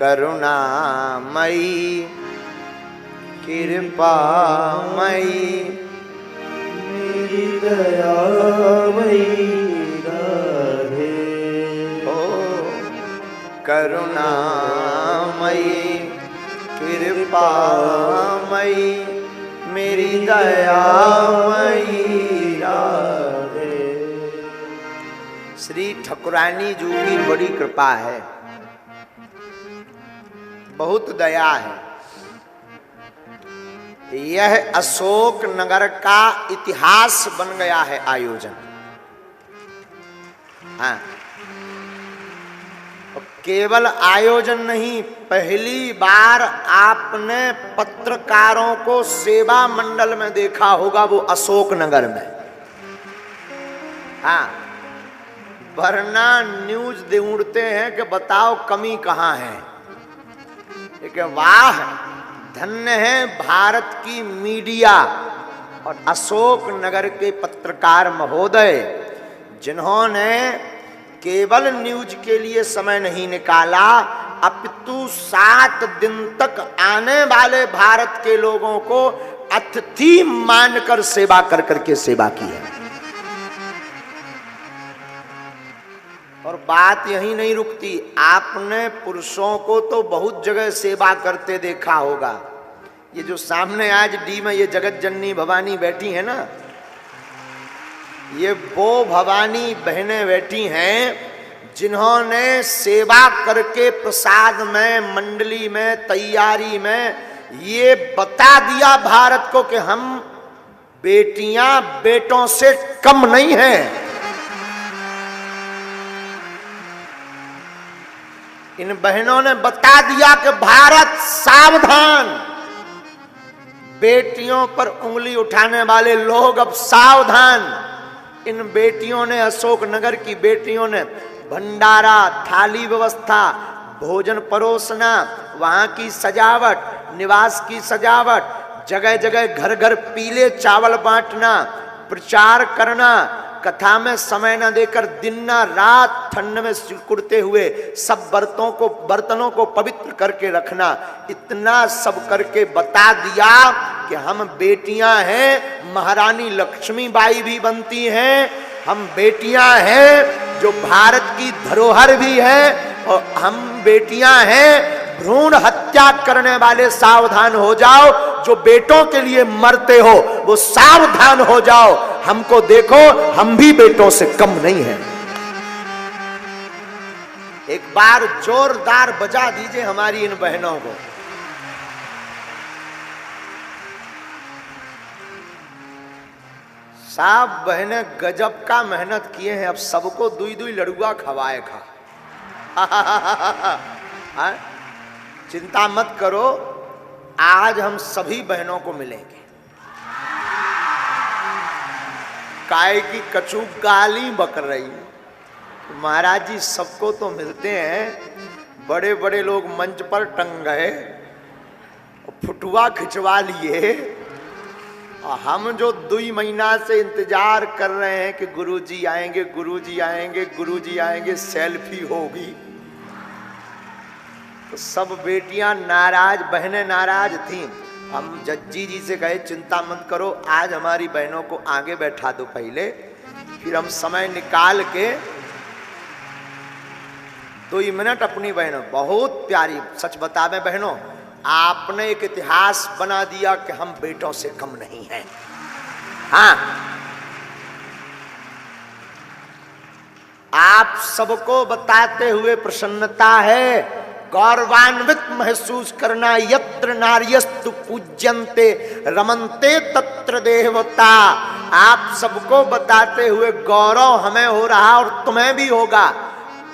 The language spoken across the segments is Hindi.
करुणामयी कृपामयी मेरी दयामयी राधे। ओ करुणामयी कृपामयी मेरी दयामयी राधे। श्री ठाकुरानी जी की बड़ी कृपा है, बहुत दया है। यह अशोक नगर का इतिहास बन गया है आयोजन। हाँ, केवल आयोजन नहीं, पहली बार आपने पत्रकारों को सेवा मंडल में देखा होगा, वो अशोक नगर में। हाँ, वरना न्यूज ढूंढते हैं कि बताओ कमी कहां है। लेकिन वाह, धन्य है भारत की मीडिया और अशोक नगर के पत्रकार महोदय, जिन्होंने केवल न्यूज के लिए समय नहीं निकाला, अपितु 7 दिन तक आने वाले भारत के लोगों को अतिथि मानकर सेवा कर करके सेवा की है। और बात यही नहीं रुकती, आपने पुरुषों को तो बहुत जगह सेवा करते देखा होगा। ये जो सामने आज डी में ये जगत जननी भवानी बैठी है ना, ये वो भवानी बहनें बैठी हैं जिन्होंने सेवा करके प्रसाद में, मंडली में, तैयारी में ये बता दिया भारत को कि हम बेटियां बेटों से कम नहीं हैं। इन बहनों ने बता दिया कि भारत सावधान, बेटियों पर उंगली उठाने वाले लोग अब सावधान। इन बेटियों ने, अशोक नगर की बेटियों ने भंडारा, थाली व्यवस्था, भोजन परोसना, वहां की सजावट, निवास की सजावट, जगह जगह घर घर पीले चावल बांटना, प्रचार करना, कथा में समय न देकर दिन न रात ठंड में सिकुड़ते हुए सब बर्तनों को पवित्र करके रखना, इतना सब करके बता दिया कि हम बेटियां हैं, महारानी लक्ष्मीबाई भी बनती हैं, हम बेटियां हैं जो भारत की धरोहर भी है, और हम बेटियां हैं, भ्रूण हत्या करने वाले सावधान हो जाओ, जो बेटों के लिए मरते हो वो सावधान हो जाओ, हमको देखो, हम भी बेटों से कम नहीं हैं। एक बार जोरदार बजा दीजिए हमारी इन बहनों को। साहब बहनें गजब का मेहनत किए हैं, अब सबको दुई दुई लड़ुआ खवाए खा। चिंता मत करो, आज हम सभी बहनों को मिलेंगे। काय की कचू गाली बक रही, महाराज जी सबको तो मिलते हैं, बड़े बड़े लोग मंच पर टंग गए, फुटुआ खिंचवा लिए, और हम जो 2 महीना से इंतजार कर रहे हैं कि गुरुजी आएंगे, गुरुजी आएंगे, गुरुजी आएंगे, सेल्फी होगी, तो सब बेटियां नाराज, बहनें नाराज थीं। हम जज्जी जी से कहे चिंता मत करो, आज हमारी बहनों को आगे बैठा दो पहले, फिर हम समय निकाल के 2 मिनट अपनी बहनों, बहुत प्यारी, सच बतावे बहनों, आपने एक इतिहास बना दिया कि हम बेटों से कम नहीं हैं। हाँ, आप सबको बताते हुए प्रसन्नता है, गौरवान्वित महसूस करना, यत्र नार्यस्तु पूज्यन्ते रमन्ते तत्र देवता। आप सबको बताते हुए गौरव हमें हो रहा और तुम्हें भी होगा।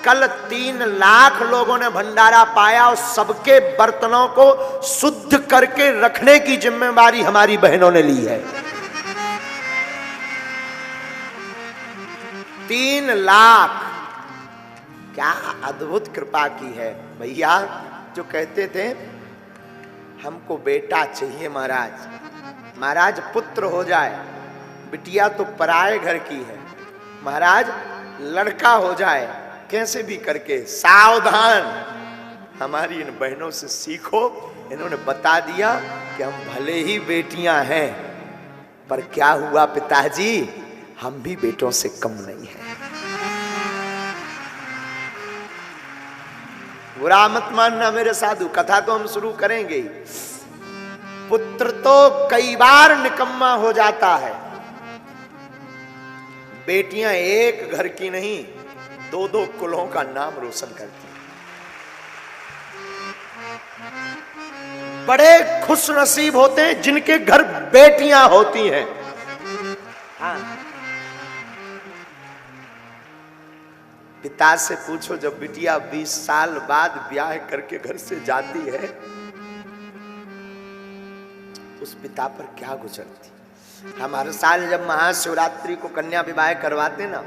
कल 3 लाख लोगों ने भंडारा पाया और सबके बर्तनों को शुद्ध करके रखने की जिम्मेदारी हमारी बहनों ने ली है। 3 लाख, क्या अद्भुत कृपा की है भैया। जो कहते थे हमको बेटा चाहिए महाराज, महाराज पुत्र हो जाए, बिटिया तो पराए घर की है, महाराज लड़का हो जाए, कैसे भी करके सावधान। हमारी इन बहनों से सीखो। इन्होंने बता दिया कि हम भले ही बेटियां हैं, पर क्या हुआ पिताजी, हम भी बेटों से कम नहीं हैं। बुरा मत मानना मेरे साधु, कथा तो हम शुरू करेंगे ही। पुत्र तो कई बार निकम्मा हो जाता है, बेटियां एक घर की नहीं, दो दो कुलों का नाम रोशन करती हैं। बड़े खुश नसीब होते हैं जिनके घर बेटियां होती हैं। हाँ। पिता से पूछो, जब बिटिया 20 साल बाद ब्याह करके घर से जाती है, उस पिता पर क्या गुजरती। हम हर साल जब महाशिवरात्रि को कन्या विवाह करवाते ना,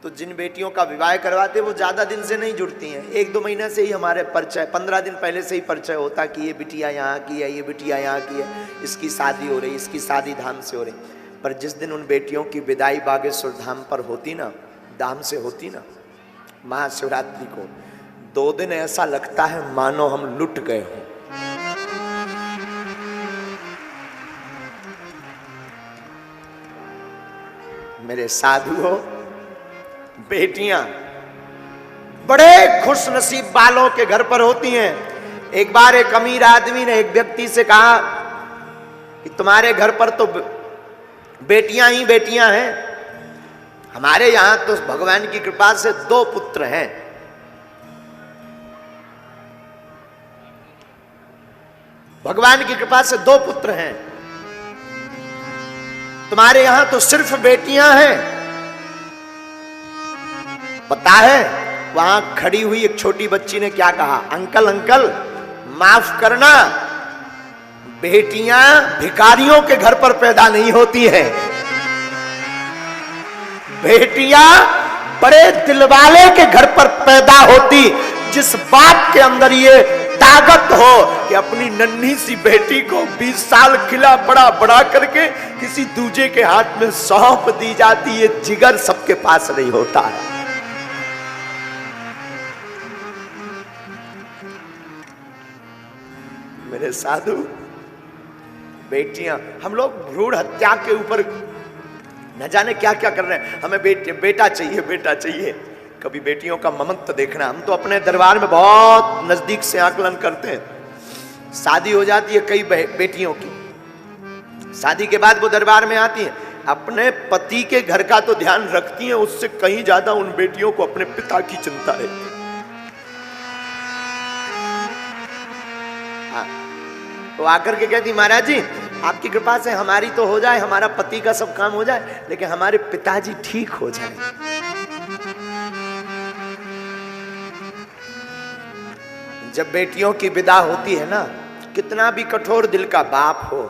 तो जिन बेटियों का विवाह करवाते वो ज्यादा दिन से नहीं जुड़ती हैं, 1-2 महीने से ही हमारे परिचय, 15 दिन पहले से ही परिचय होता कि ये बिटिया यहाँ की है, ये बिटिया यहाँ की है, इसकी शादी हो रही, इसकी शादी धाम से हो रही। पर जिस दिन उन बेटियों की विदाई बागेश्वर धाम पर होती ना, धाम से होती ना, महाशिवरात्रि को 2 दिन ऐसा लगता है मानो हम लुट गए हों। मेरे साधुओं, बेटियां बड़े खुश नसीब वालों के घर पर होती हैं। एक बार एक अमीर आदमी ने एक व्यक्ति से कहा कि तुम्हारे घर पर तो बेटियां ही बेटियां हैं, हमारे यहां तो भगवान की कृपा से 2 पुत्र हैं। भगवान की कृपा से 2 पुत्र हैं, तुम्हारे यहां तो सिर्फ बेटियां हैं। पता है वहां खड़ी हुई एक छोटी बच्ची ने क्या कहा, अंकल अंकल माफ करना, बेटियां भिखारियों के घर पर पैदा नहीं होती हैं, बेटियां बड़े दिलवाले के घर पर पैदा होती। जिस बाप के अंदर ये ताकत हो कि अपनी नन्ही सी बेटी को 20 साल खिला बड़ा बड़ा करके किसी दूजे के हाथ में सौंप दी जाती, ये जिगर सबके पास नहीं होता है। मेरे साधु, बेटियां, हम लोग भ्रूण हत्या के ऊपर न जाने क्या क्या कर रहे हैं। हमें बेटा चाहिए, बेटा चाहिए। कभी बेटियों का ममत्व देखना। हम तो अपने दरबार में बहुत नजदीक से आकलन करते हैं। शादी हो जाती है कई बेटियों की, शादी के बाद वो दरबार में आती हैं, अपने पति के घर का तो ध्यान रखती हैं, उससे कहीं ज्यादा उन बेटियों को अपने पिता की चिंता है। हाँ, तो आकर के कहती, महाराज जी आपकी कृपा से हमारी तो हो जाए, हमारा पति का सब काम हो जाए, लेकिन हमारे पिताजी ठीक हो जाए। जब बेटियों की विदा होती है ना, कितना भी कठोर दिल का बाप हो,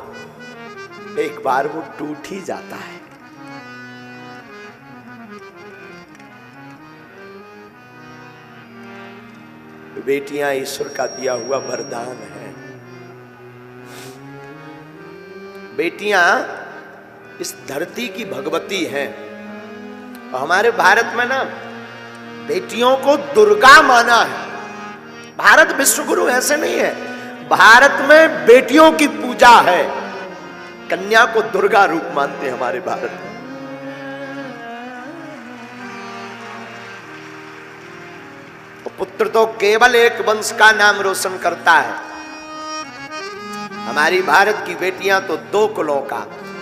एक बार वो टूट ही जाता है। बेटियां ईश्वर का दिया हुआ वरदान है। बेटियां इस धरती की भगवती हैं। और हमारे भारत में ना बेटियों को दुर्गा माना है। भारत विश्वगुरु ऐसे नहीं है, भारत में बेटियों की पूजा है। कन्या को दुर्गा रूप मानते हैं हमारे भारत में। पुत्र तो केवल एक वंश का नाम रोशन करता है। हमारी भारत की बेटियां तो 2 कुलों का,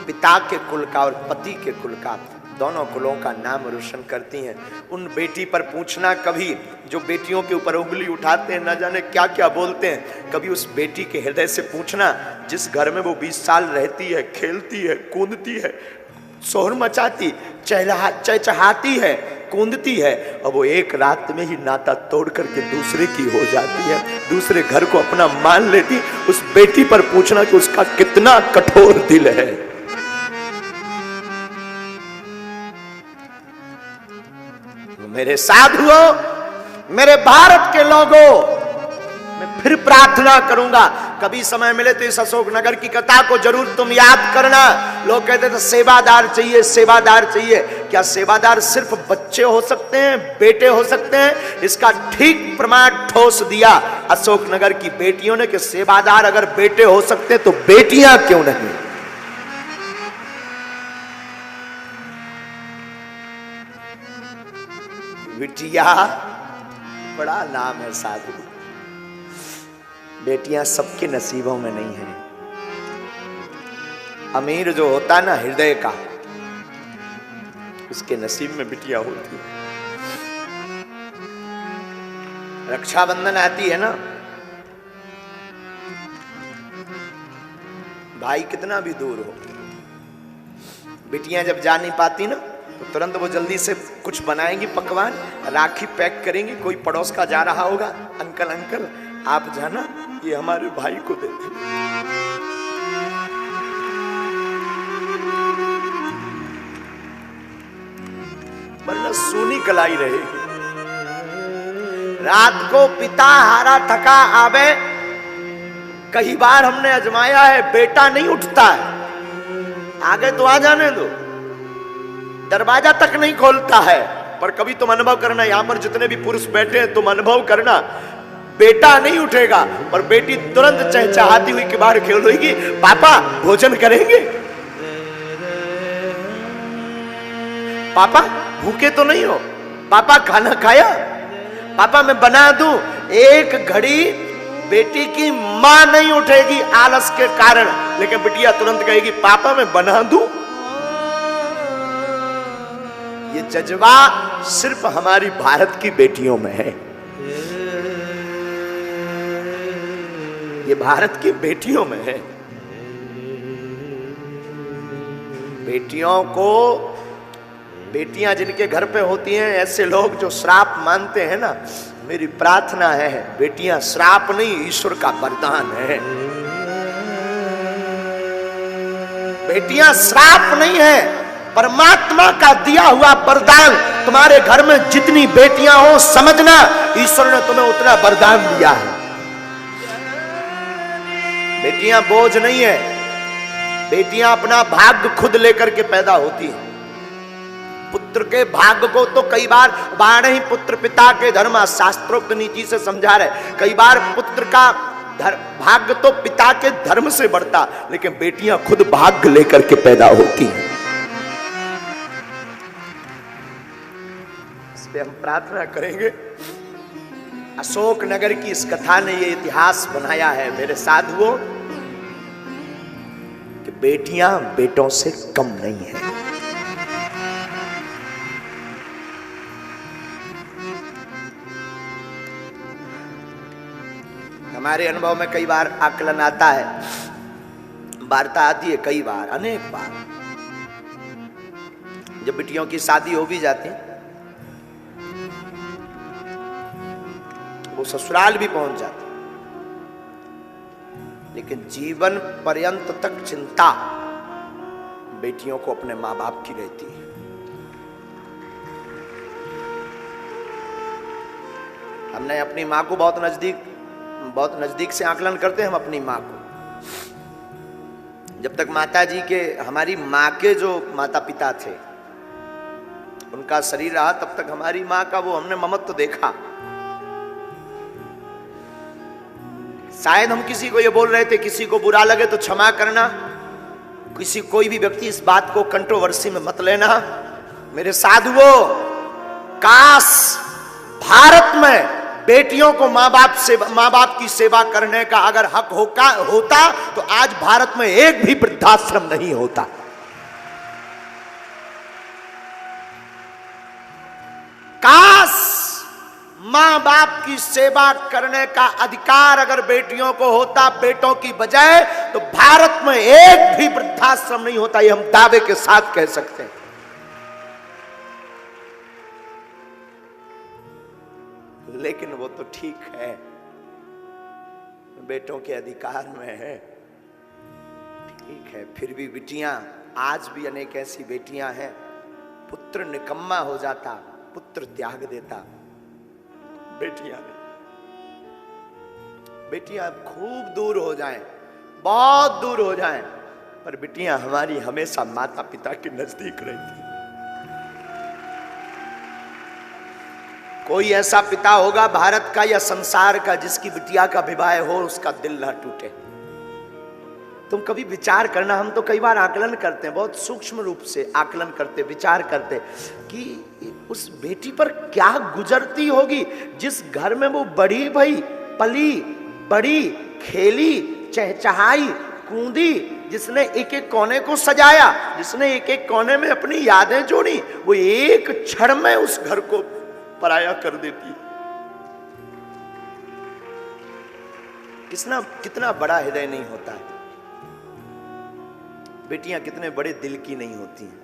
पिता के कुल का और पति के कुल का, दोनों कुलों का नाम रोशन करती हैं। उन बेटी पर पूछना कभी, जो बेटियों के ऊपर उंगली उठाते हैं, ना जाने क्या क्या बोलते हैं, कभी उस बेटी के हृदय से पूछना जिस घर में वो 20 साल रहती है, खेलती है, कूदती है, शोर मचाती, चहचहाती है, कूदती है, और वो एक रात में ही नाता तोड़ करके दूसरे की हो जाती है, दूसरे घर को अपना मान लेती। उस बेटी पर पूछना कि उसका कितना कठोर दिल है। मेरे साधुओं, मेरे भारत के लोगों, मैं फिर प्रार्थना करूंगा, कभी समय मिले तो इस अशोकनगर की कथा को जरूर तुम याद करना। लोग कहते थे सेवादार चाहिए, सेवादार चाहिए। क्या सेवादार सिर्फ बच्चे हो सकते हैं, बेटे हो सकते हैं? इसका ठीक प्रमाण ठोस दिया अशोकनगर की बेटियों ने कि सेवादार अगर बेटे हो सकते तो बेटियां क्यों नहीं। बिटिया बड़ा नाम है साधु। बेटियां सबके नसीबों में नहीं है। अमीर जो होता ना हृदय का, उसके नसीब में बिटिया होती है। रक्षाबंधन आती है ना, भाई कितना भी दूर हो, बिटियां जब जा नहीं पाती ना तो तुरंत वो जल्दी से कुछ बनाएंगी पकवान, राखी पैक करेंगी। कोई पड़ोस का जा रहा होगा, अंकल अंकल आप जाना, ये हमारे भाई को दे दे। वरना सोनी कलाई रहेगी। रात को पिता हारा थका आवे, कई बार हमने आजमाया है, बेटा नहीं उठता है। आगे तो आ जाने दो, दरवाजा तक नहीं खोलता है। पर कभी तुम अनुभव करना, यहां पर जितने भी पुरुष बैठे हैं तुम अनुभव करना, बेटा नहीं उठेगा और बेटी तुरंत चहचहाती हुई के बाहर खेल रही, पापा भोजन करेंगे, पापा भूखे तो नहीं हो, पापा खाना खाया, पापा मैं बना दूं। एक घड़ी बेटी की मां नहीं उठेगी आलस के कारण, लेकिन बिटिया तुरंत कहेगी पापा मैं बना दूं। ये जज्बा सिर्फ हमारी भारत की बेटियों में है। ये भारत की बेटियों में है। बेटियों को, बेटियां जिनके घर पे होती हैं, ऐसे लोग जो श्राप मानते हैं ना, मेरी प्रार्थना है बेटियां श्राप नहीं, ईश्वर का वरदान है। बेटियां श्राप नहीं है, परमात्मा का दिया हुआ वरदान। तुम्हारे घर में जितनी बेटियां हो, समझना ईश्वर ने तुम्हें उतना वरदान दिया है। बेटियां बोझ नहीं है, बेटियां अपना भाग्य खुद लेकर के पैदा होती हैं। पुत्र के भाग्य को तो कई बार बारह ही पुत्र पिता के धर्म शास्त्रोक्त नीति से समझा रहे। कई बार पुत्र का भाग्य तो पिता के धर्म से बढ़ता, लेकिन बेटियां खुद भाग्य लेकर के पैदा होती हैं। इस पे हम प्रार्थना करेंगे। अशोकनगर की इस कथा ने ये इतिहास बनाया है मेरे साधुओं कि बेटियां बेटों से कम नहीं है। हमारे अनुभव में कई बार आकलन आता है, वार्ता आती है, कई बार, अनेक बार, जब बिटियों की शादी हो भी जाती, वो ससुराल भी पहुंच जाती, लेकिन जीवन पर्यंत तक चिंता बेटियों को अपने मां बाप की रहती है। हमने अपनी मां को बहुत नजदीक से आकलन करते हैं हम अपनी मां को। जब तक माता जी के, हमारी मां के जो माता पिता थे, उनका शरीर रहा, तब तक हमारी मां का वो हमने ममत्व देखा। शायद हम किसी को ये बोल रहे थे, किसी को बुरा लगे तो क्षमा करना, कोई भी व्यक्ति इस बात को कंट्रोवर्सी में मत लेना। मेरे साधुओं, काश भारत में बेटियों को मां बाप की सेवा करने का अगर हक होता तो आज भारत में एक भी वृद्धाश्रम नहीं होता। काश मां बाप की सेवा करने का अधिकार अगर बेटियों को होता बेटों की बजाय, तो भारत में एक भी वृद्धाश्रम नहीं होता। ये हम दावे के साथ कह सकते हैं। लेकिन वो तो ठीक है, बेटों के अधिकार में है, ठीक है, फिर भी बेटियां, आज भी अनेक ऐसी बेटियां हैं, पुत्र निकम्मा हो जाता, पुत्र त्याग देता, बेटियां नहीं। बेटियां खूब दूर हो जाएं, बहुत दूर हो जाएं, पर बेटियां हमारी हमेशा माता पिता के नजदीक रहती। कोई ऐसा पिता होगा भारत का या संसार का जिसकी बिटिया का विवाह हो उसका दिल ना टूटे। तुम कभी विचार करना, हम तो कई बार आकलन करते हैं, बहुत सूक्ष्म रूप से आकलन करते, विचार करते कि उस बेटी पर क्या गुजरती होगी जिस घर में वो बड़ी भई, पली बड़ी, खेली, चहचहाई, कूदी, जिसने एक एक कोने को सजाया, जिसने एक एक कोने में अपनी यादें जोड़ी, वो एक क्षण में उस घर को पराया कर देती। कितना बड़ा हृदय नहीं होता है। बेटियां कितने बड़े दिल की नहीं होती हैं।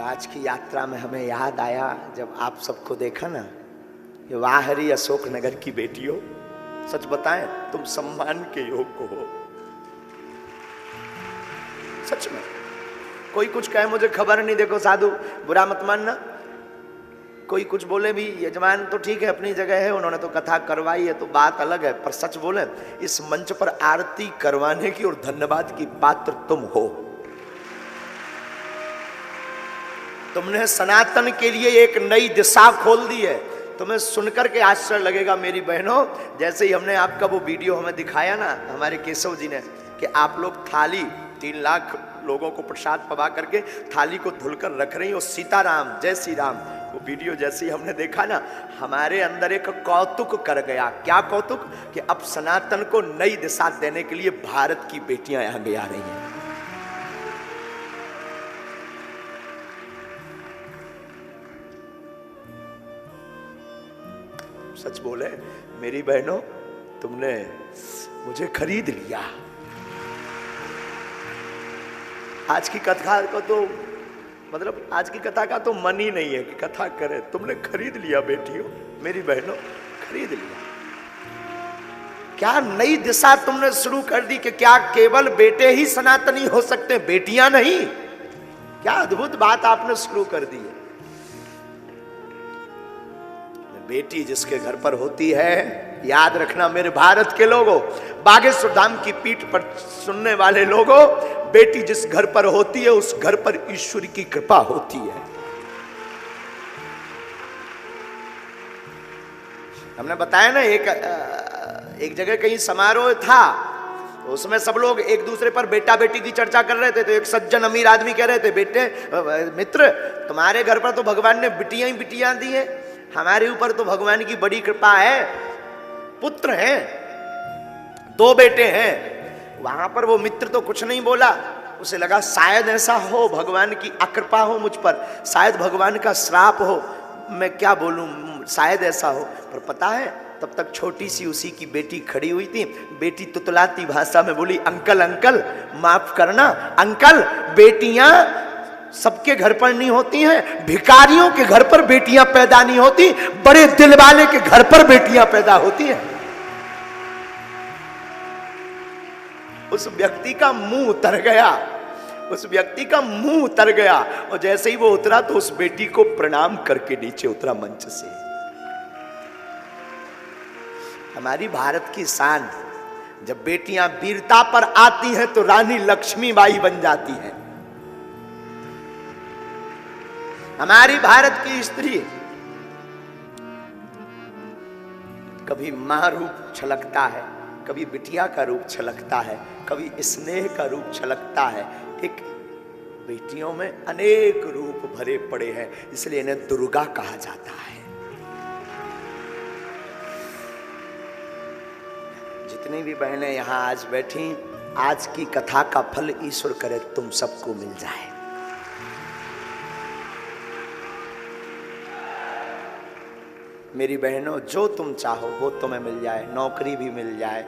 आज की यात्रा में हमें याद आया जब आप सबको देखा ना, ये वाहरी अशोक नगर की बेटियों, सच बताएं तुम सम्मान के योग्य हो। सच में कोई कुछ कहे मुझे खबर नहीं, देखो साधु बुरा मत मानना, कोई कुछ बोले भी, यजमान तो ठीक है अपनी जगह है, उन्होंने तो कथा करवाई है तो बात अलग है, पर सच बोले इस मंच पर आरती करवाने की और धन्यवाद की पात्र तुम हो। तुमने सनातन के लिए एक नई दिशा खोल दी है। तुम्हें सुनकर के आश्चर्य लगेगा मेरी बहनों, जैसे ही हमने आपका वो वीडियो हमें दिखाया ना हमारे केशव जी ने, कि आप लोग थाली 3 लाख लोगों को प्रसाद पवा करके थाली को धुलकर रख रही हो, सीताराम जय श्री राम, वो वीडियो जैसे ही हमने देखा ना, हमारे अंदर एक कौतुक कर गया। क्या कौतुक? कि अब सनातन को नई दिशा देने के लिए भारत की बेटियां आगे आ रही हैं। सच बोले मेरी बहनों, तुमने मुझे खरीद लिया। आज की कथा को तो मतलब आज की कथा का तो मन ही नहीं है कि कथा करे। तुमने खरीद लिया बेटियों, मेरी बहनों, खरीद लिया। क्या नई दिशा तुमने शुरू कर दी कि क्या केवल बेटे ही सनातनी हो सकते, बेटियां नहीं? क्या अद्भुत बात आपने शुरू कर दी है। बेटी जिसके घर पर होती है, याद रखना मेरे भारत के लोगों, बागेश्वर धाम की पीठ पर सुनने वाले लोगों, बेटी जिस घर पर होती है उस घर पर ईश्वर की कृपा होती है। हमने बताया ना एक जगह कहीं समारोह था, तो उसमें सब लोग एक दूसरे पर बेटा बेटी की चर्चा कर रहे थे। तो एक सज्जन अमीर आदमी कह रहे थे, बेटे मित्र तुम्हारे घर पर तो भगवान ने बिटियां ही बिटियां दी है, हमारे ऊपर तो भगवान की बड़ी कृपा है, पुत्र हैं, 2 बेटे हैं। वहां पर वो मित्र तो कुछ नहीं बोला, उसे लगा शायद ऐसा हो भगवान की अकृपा हो मुझ पर, शायद भगवान का श्राप हो, मैं क्या बोलूं, शायद ऐसा हो। पर पता है तब तक छोटी सी उसी की बेटी खड़ी हुई थी। बेटी तुतलाती भाषा में बोली, अंकल अंकल माफ करना अंकल, बेटियां सबके घर पर नहीं होती हैं, भिखारियों के घर पर बेटियां पैदा नहीं होती, बड़े दिल वाले के घर पर बेटियां पैदा होती हैं। उस व्यक्ति का मुंह उतर गया, उस व्यक्ति का मुंह उतर गया, और जैसे ही वो उतरा तो उस बेटी को प्रणाम करके नीचे उतरा मंच से। हमारी भारत की शान, जब बेटियां वीरता पर आती हैं तो रानी लक्ष्मीबाई बन जाती हैं। हमारी भारत की स्त्री कभी मां रूप छलकता है, कभी बिटिया का रूप छलकता है, कभी स्नेह का रूप छलकता है। एक बेटियों में अनेक रूप भरे पड़े हैं, इसलिए इन्हें दुर्गा कहा जाता है। जितनी भी बहनें यहां आज बैठी, आज की कथा का फल ईश्वर करे तुम सबको मिल जाए। मेरी बहनों, जो तुम चाहो वो तुम्हें मिल जाए, नौकरी भी मिल जाए,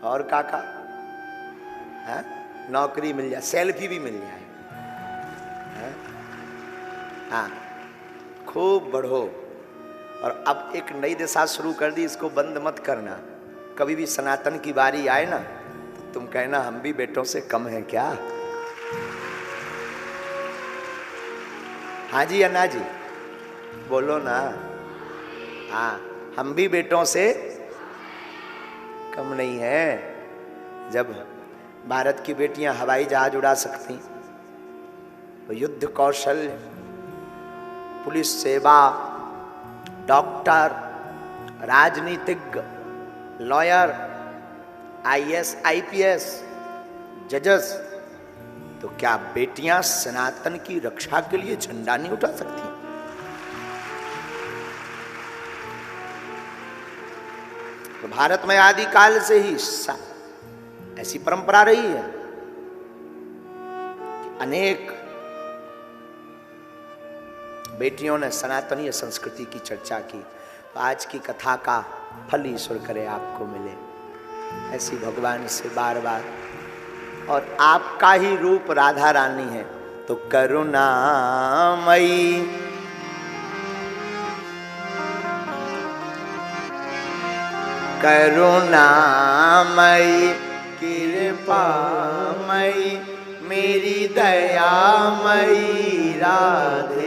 और काका है नौकरी मिल जाए, सेल्फी भी मिल जाए, हाँ खूब बढ़ो। और अब एक नई दिशा शुरू कर दी, इसको बंद मत करना। कभी भी सनातन की बारी आए ना तो तुम कहना हम भी बेटों से कम हैं क्या? हाँ जी अन्ना जी बोलो ना, हाँ हम भी बेटों से कम नहीं है। जब भारत की बेटियां हवाई जहाज उड़ा सकती, तो युद्ध कौशल, पुलिस सेवा, डॉक्टर, राजनीतिज्ञ, लॉयर, आईएएस, आईपीएस, जजेस, तो क्या बेटियां सनातन की रक्षा के लिए झंडा नहीं उठा सकती? तो भारत में आदिकाल से ही ऐसी परंपरा रही है कि अनेक बेटियों ने सनातनीय संस्कृति की चर्चा की। तो आज की कथा का फल ईश्वर करे आपको मिले, ऐसी भगवान से बार बार। और आपका ही रूप राधा रानी है, तो करुणामयी, करुणामयी, कृपामयी, मेरी दयामयी राधे